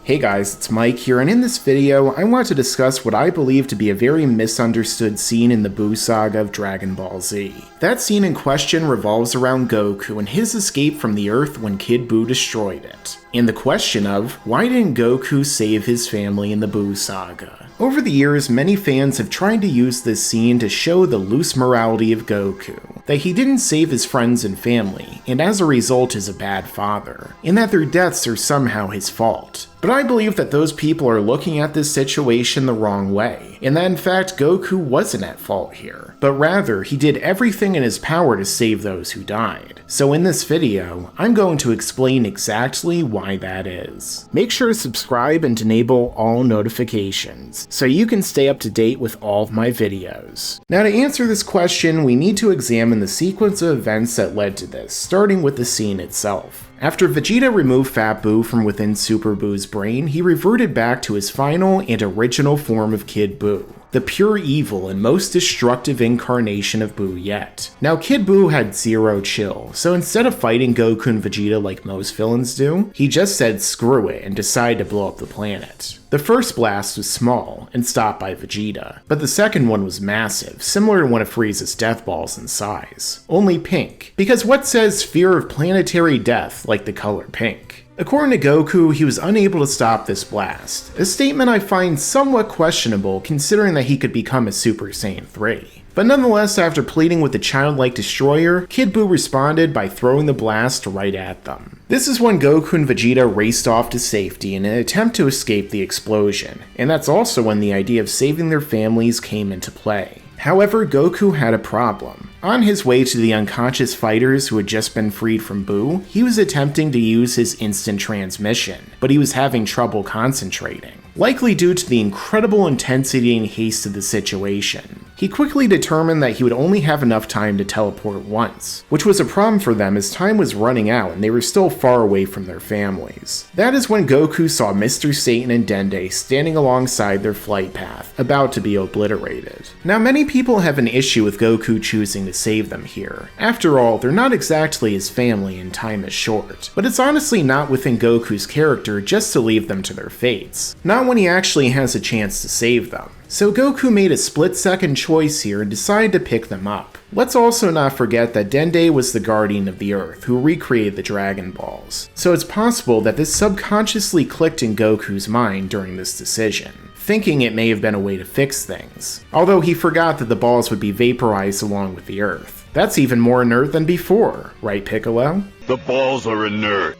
Hey guys, it's Mike here, and in this video, I want to discuss what I believe to be a very misunderstood scene in the Buu saga of Dragon Ball Z. That scene in question revolves around Goku and his escape from the Earth when Kid Buu destroyed it, and the question of, why didn't Goku save his family in the Buu saga? Over the years, many fans have tried to use this scene to show the loose morality of Goku, that he didn't save his friends and family, and as a result is a bad father, and that their deaths are somehow his fault. But I believe that those people are looking at this situation the wrong way, and that in fact Goku wasn't at fault here, but rather he did everything in his power to save those who died. So in this video, I'm going to explain exactly why that is. Make sure to subscribe and enable all notifications, so you can stay up to date with all of my videos. Now to answer this question, we need to examine the sequence of events that led to this, starting with the scene itself. After Vegeta removed Fat Buu from within Super Buu's brain, he reverted back to his final and original form of Kid Buu, the pure evil and most destructive incarnation of Buu yet. Now Kid Buu had zero chill, so instead of fighting Goku and Vegeta like most villains do, he just said screw it and decided to blow up the planet. The first blast was small and stopped by Vegeta, but the second one was massive, similar to one of Frieza's death balls in size, only pink, because what says fear of planetary death like the color pink? According to Goku, he was unable to stop this blast, a statement I find somewhat questionable considering that he could become a Super Saiyan 3. But nonetheless, after pleading with the childlike destroyer, Kid Buu responded by throwing the blast right at them. This is when Goku and Vegeta raced off to safety in an attempt to escape the explosion, and that's also when the idea of saving their families came into play. However, Goku had a problem. On his way to the unconscious fighters who had just been freed from Buu, he was attempting to use his instant transmission, but he was having trouble concentrating, likely due to the incredible intensity and haste of the situation. He quickly determined that he would only have enough time to teleport once, which was a problem for them as time was running out and they were still far away from their families. That is when Goku saw Mr. Satan and Didnt standing alongside their flight path, about to be obliterated. Now many people have an issue with Goku choosing to save them here. After all, they're not exactly his family and time is short, but it's honestly not within Goku's character just to leave them to their fates, not when he actually has a chance to save them. So Goku made a split-second choice here and decided to pick them up. Let's also not forget that Didnt was the guardian of the Earth who recreated the Dragon Balls, so it's possible that this subconsciously clicked in Goku's mind during this decision, thinking it may have been a way to fix things, although he forgot that the balls would be vaporized along with the Earth. That's even more inert than before, right Piccolo? The balls are inert.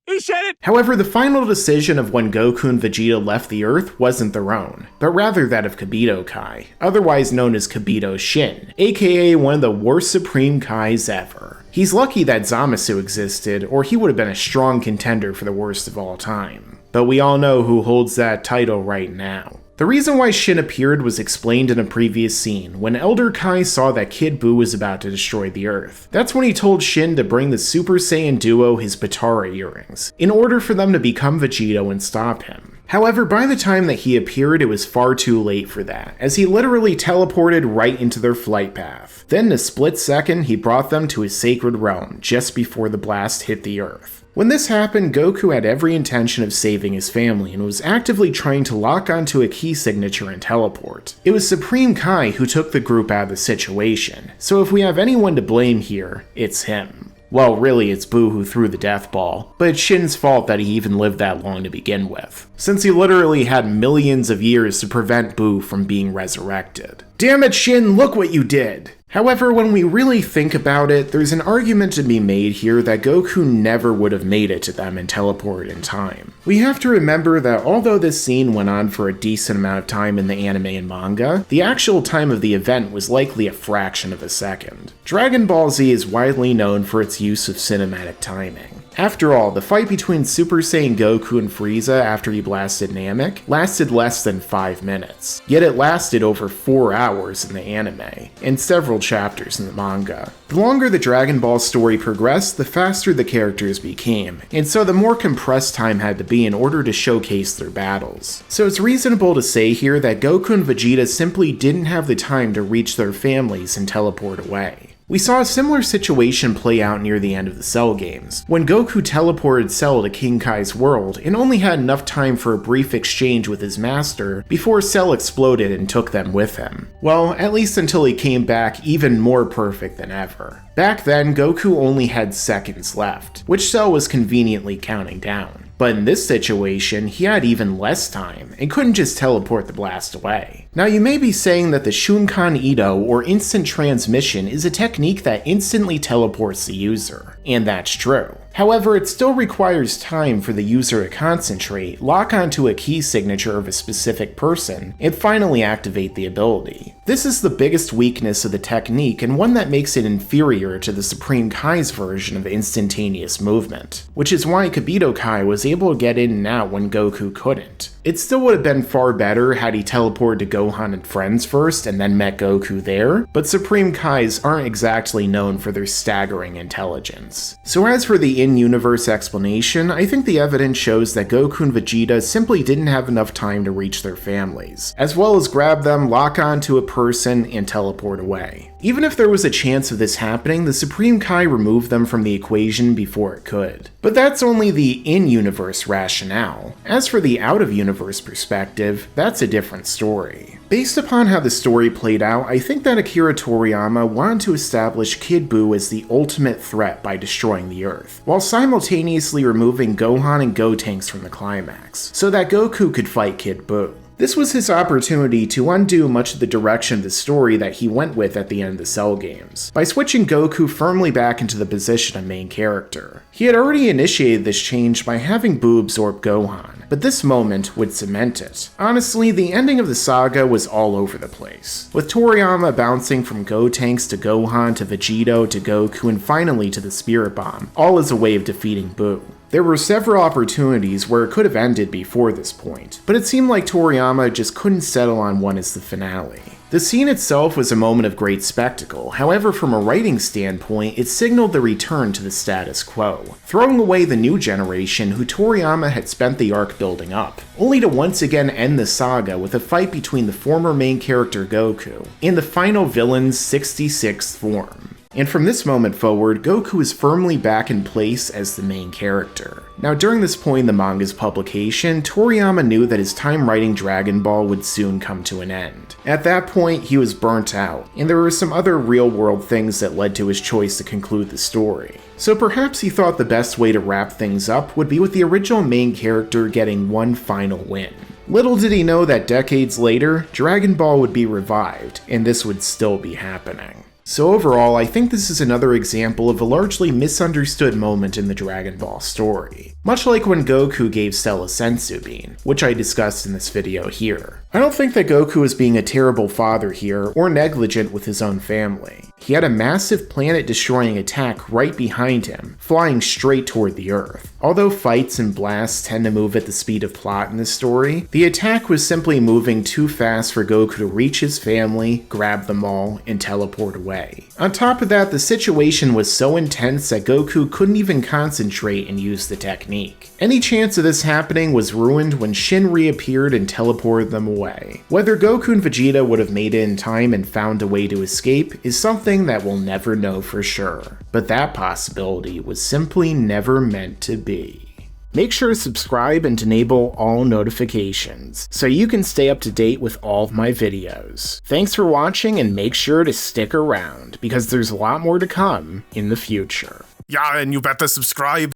He said it! However, the final decision of when Goku and Vegeta left the Earth wasn't their own, but rather that of Kibito Kai, otherwise known as Kibito Shin, aka one of the worst Supreme Kais ever. He's lucky that Zamasu existed, or he would have been a strong contender for the worst of all time. But we all know who holds that title right now. The reason why Shin appeared was explained in a previous scene, when Elder Kai saw that Kid Buu was about to destroy the Earth. That's when he told Shin to bring the Super Saiyan duo his Patara earrings, in order for them to become Vegito and stop him. However, by the time that he appeared, it was far too late for that, as he literally teleported right into their flight path. Then in a split second, he brought them to his sacred realm, just before the blast hit the Earth. When this happened, Goku had every intention of saving his family and was actively trying to lock onto a key signature and teleport. It was Supreme Kai who took the group out of the situation, so if we have anyone to blame here, it's him. Well, really, it's Buu who threw the death ball, but it's Shin's fault that he even lived that long to begin with, since he literally had millions of years to prevent Buu from being resurrected. Damn it, Shin, look what you did! However, when we really think about it, there's an argument to be made here that Goku never would have made it to them and teleported in time. We have to remember that although this scene went on for a decent amount of time in the anime and manga, the actual time of the event was likely a fraction of a second. Dragon Ball Z is widely known for its use of cinematic timing. After all, the fight between Super Saiyan Goku and Frieza after he blasted Namek lasted less than 5 minutes, yet it lasted over 4 hours in the anime, and several chapters in the manga. The longer the Dragon Ball story progressed, the faster the characters became, and so the more compressed time had to be in order to showcase their battles. So it's reasonable to say here that Goku and Vegeta simply didn't have the time to reach their families and teleport away. We saw a similar situation play out near the end of the Cell games, when Goku teleported Cell to King Kai's world and only had enough time for a brief exchange with his master before Cell exploded and took them with him. Well, at least until he came back even more perfect than ever. Back then, Goku only had seconds left, which Cell was conveniently counting down. But in this situation, he had even less time and couldn't just teleport the blast away. Now you may be saying that the Shunkan Ito or instant transmission is a technique that instantly teleports the user, and that's true. However, it still requires time for the user to concentrate, lock onto a key signature of a specific person, and finally activate the ability. This is the biggest weakness of the technique and one that makes it inferior to the Supreme Kai's version of instantaneous movement, which is why Kibito Kai was able to get in and out when Goku couldn't. It still would have been far better had he teleported to Gohan and friends first and then met Goku there, but Supreme Kais aren't exactly known for their staggering intelligence. So as for the in-universe explanation, I think the evidence shows that Goku and Vegeta simply didn't have enough time to reach their families, as well as grab them, lock onto a person, and teleport away. Even if there was a chance of this happening, the Supreme Kai removed them from the equation before it could. But that's only the in-universe rationale. As for the out-of-universe perspective, that's a different story. Based upon how the story played out, I think that Akira Toriyama wanted to establish Kid Buu as the ultimate threat by destroying the Earth, while simultaneously removing Gohan and Gotenks from the climax, so that Goku could fight Kid Buu. This was his opportunity to undo much of the direction of the story that he went with at the end of the Cell games, by switching Goku firmly back into the position of main character. He had already initiated this change by having Buu absorb Gohan, but this moment would cement it. Honestly, the ending of the saga was all over the place, with Toriyama bouncing from Gotenks to Gohan to Vegito to Goku and finally to the Spirit Bomb, all as a way of defeating Buu. There were several opportunities where it could have ended before this point, but it seemed like Toriyama just couldn't settle on one as the finale. The scene itself was a moment of great spectacle, however from a writing standpoint, it signaled the return to the status quo, throwing away the new generation who Toriyama had spent the arc building up, only to once again end the saga with a fight between the former main character Goku and the final villain's 66th form. And from this moment forward, Goku is firmly back in place as the main character. Now during this point in the manga's publication, Toriyama knew that his time writing Dragon Ball would soon come to an end. At that point, he was burnt out, and there were some other real-world things that led to his choice to conclude the story. So perhaps he thought the best way to wrap things up would be with the original main character getting one final win. Little did he know that decades later, Dragon Ball would be revived, and this would still be happening. So overall, I think this is another example of a largely misunderstood moment in the Dragon Ball story. Much like when Goku gave Cell a senzu bean, which I discussed in this video here. I don't think that Goku was being a terrible father here, or negligent with his own family. He had a massive planet-destroying attack right behind him, flying straight toward the Earth. Although fights and blasts tend to move at the speed of plot in this story, the attack was simply moving too fast for Goku to reach his family, grab them all, and teleport away. On top of that, the situation was so intense that Goku couldn't even concentrate and use the technique. Any chance of this happening was ruined when Shin reappeared and teleported them away. Whether Goku and Vegeta would have made it in time and found a way to escape is something that we'll never know for sure, but that possibility was simply never meant to be. Make sure to subscribe and enable all notifications, so you can stay up to date with all of my videos. Thanks for watching and make sure to stick around, because there's a lot more to come in the future. Yeah, and you better subscribe.